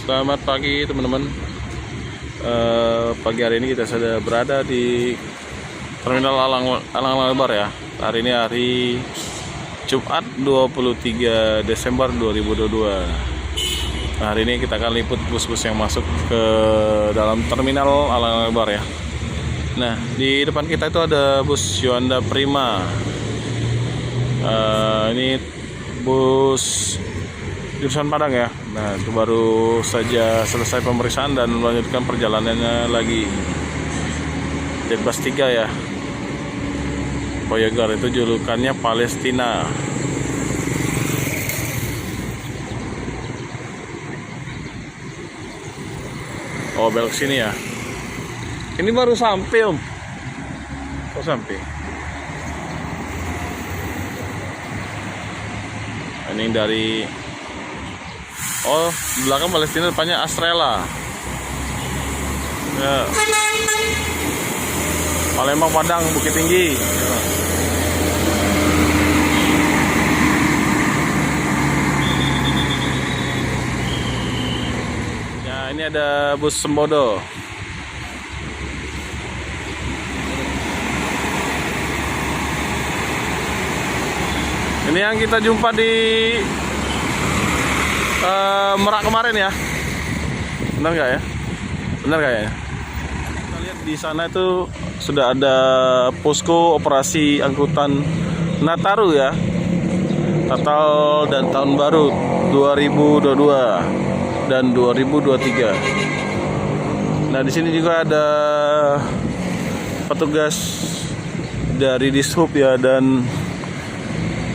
Selamat pagi teman-teman. Pagi hari ini kita sudah berada di Terminal Alang Lebar ya. Hari ini hari Jumat 23 Desember 2022. Nah, hari ini kita akan liput bus-bus yang masuk ke dalam Terminal Alang Lebar ya. Nah, di depan kita itu ada bus Yuanda Prima. Ini bus jurusan Padang ya. Nah, itu baru saja selesai pemeriksaan dan melanjutkan perjalanannya lagi. Jetbus 3 ya. Voyager itu julukannya Palestina. Oh, belok sini ya. Ini baru sampai, Om. Kok sampai? Ini dari belakang Palestina, depannya Astrela. Ya. Palembang, Padang, Bukit Tinggi. Ya, ini ada bus Sembodo. Ini yang kita jumpa di Merak kemarin ya. Benar nggak ya? Benar kayaknya. Kita lihat di sana itu sudah ada posko operasi angkutan Nataru ya. Natal dan tahun baru 2022 dan 2023. Nah, di sini juga ada petugas dari Dishub ya, dan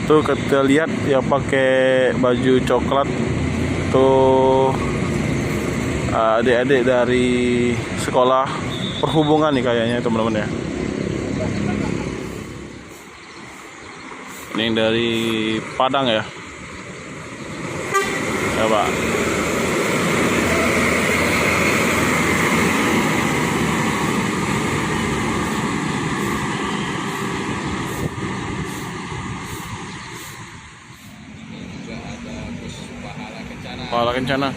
tuh kita lihat yang pakai baju coklat tuh adik-adik dari sekolah perhubungan nih kayaknya teman-teman ya. Ini yang dari Padang ya. Ya Pak. Pahala Kencana.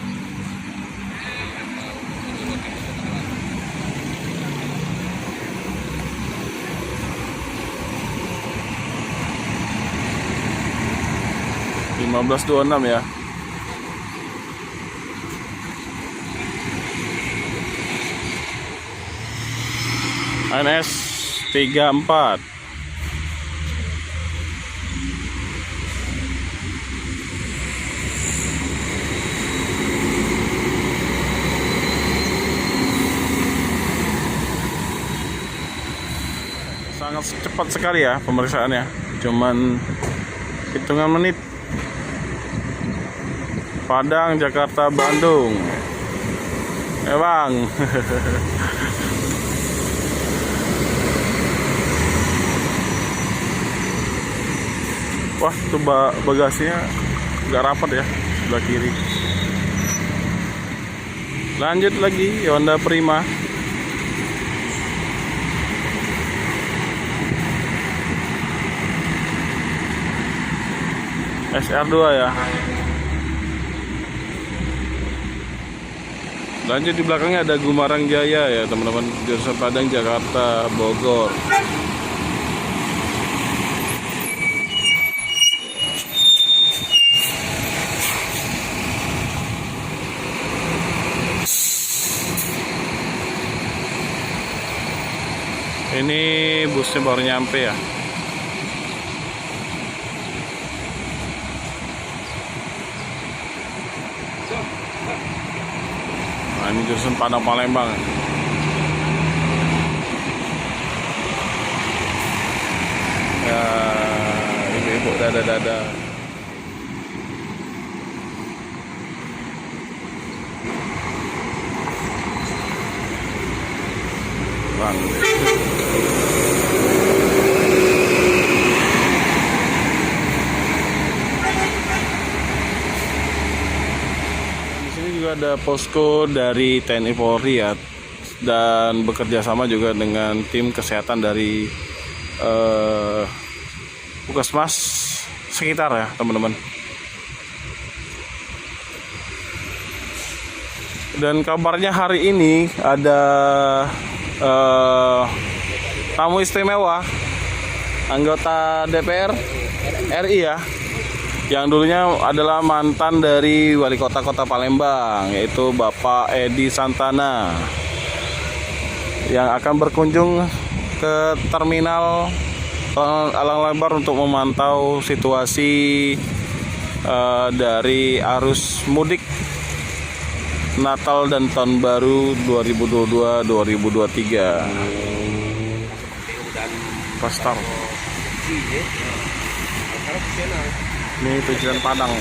(1526) ya. NS 34. Sangat cepat sekali ya pemeriksaannya, cuman hitungan menit. Padang, Jakarta, Bandung. Bang. Wah, tuh bagasinya nggak rapat ya, sebelah kiri. Lanjut lagi, Yuanda Prima. SR2 ya. Lanjut di belakangnya ada Gumarang Jaya ya teman-teman, jurusan Padang, Jakarta, Bogor. Ini busnya baru nyampe ya. Nah, ini jurusan Padang Palembang. Ya, ibu-ibu dada-dada. Bang. Ada posko dari TNI Polri ya, dan bekerja sama juga dengan tim kesehatan dari Puskesmas sekitar ya teman-teman. Dan kabarnya hari ini ada tamu istimewa, anggota DPR RI ya, yang dulunya adalah mantan dari wali kota Palembang, yaitu Bapak Edi Santana, yang akan berkunjung ke terminal Alang Lebar untuk memantau situasi dari arus mudik Natal dan Tahun Baru 2022-2023. Pastar. Ini tujuan Padang.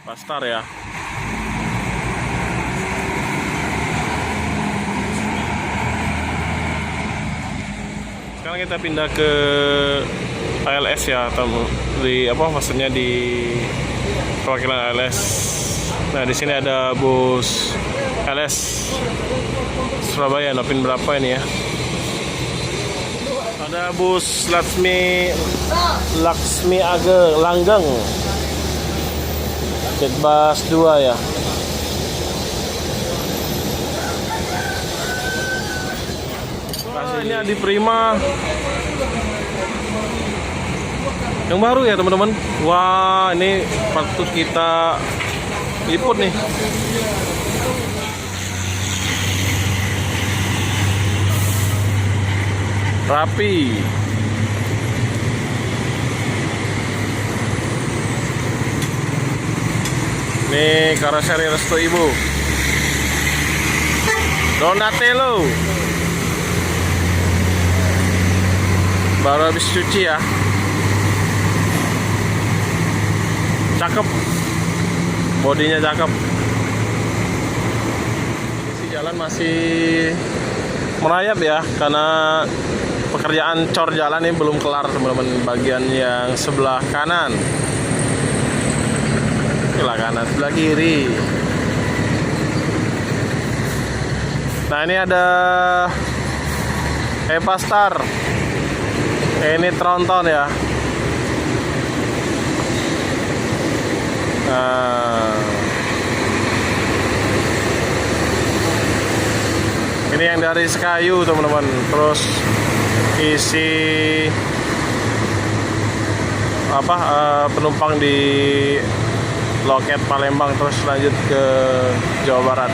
Pastar ya. Sekarang kita pindah ke ALS ya, atau di apa maksudnya di perwakilan ALS. Nah, di sini ada bus ALS Surabaya, Nopin berapa ini ya? Ada bus Laksmi Age Langgeng. Jetbus 2 ya. Ini Adi Prima yang baru ya teman-teman. Wah, ini patut kita liput nih. Rapi. Nih karoseri Restu Ibu Donatello baru habis cuci ya. Cakep, bodinya cakep. Isi jalan masih merayap ya, karena pekerjaan cor jalan ini belum kelar teman-teman. Bagian yang sebelah kanan, sebelah kanan, sebelah kiri. Nah, ini ada Pastar. Ini tronton ya. Nah, ini yang dari Sekayu teman-teman. Terus isi penumpang di loket Palembang, terus lanjut ke Jawa Barat.